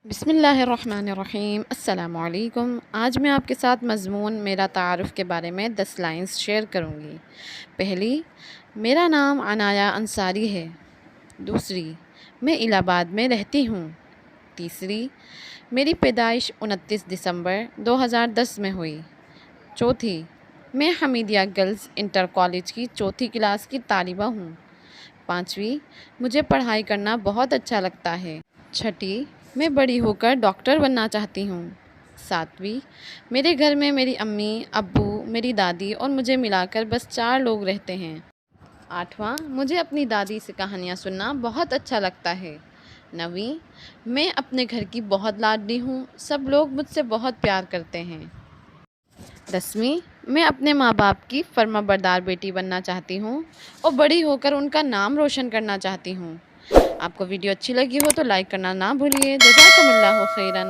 بسم اللہ الرحمن الرحیم۔ السلام علیکم۔ آج میں آپ کے ساتھ مضمون میرا تعارف کے بارے میں 10 لائنز شیئر کروں گی۔ پہلی، میرا نام عنایا انصاری ہے۔ دوسری، میں الہ آباد میں رہتی ہوں۔ تیسری، میری پیدائش 29 دسمبر 2010 میں ہوئی۔ چوتھی، میں حمیدیہ گرلز انٹر کالج کی چوتھی کلاس کی طالبہ ہوں۔ پانچویں، مجھے پڑھائی کرنا بہت اچھا لگتا ہے۔ چھٹی، میں بڑی ہو کر ڈاکٹر بننا چاہتی ہوں۔ ساتویں، میرے گھر میں میری امی، ابو، میری دادی اور مجھے ملا کر بس 4 لوگ رہتے ہیں۔ آٹھواں، مجھے اپنی دادی سے کہانیاں سننا بہت اچھا لگتا ہے۔ نویں، میں اپنے گھر کی بہت لاڈلی ہوں، سب لوگ مجھ سے بہت پیار کرتے ہیں۔ 10ویں، میں اپنے ماں باپ کی فرما بردار بیٹی بننا چاہتی ہوں اور بڑی ہو کر ان کا نام روشن کرنا چاہتی ہوں۔ آپ کو ویڈیو اچھی لگی ہو تو لائک کرنا نہ بھولیے۔ جزاکم اللہ خیراً۔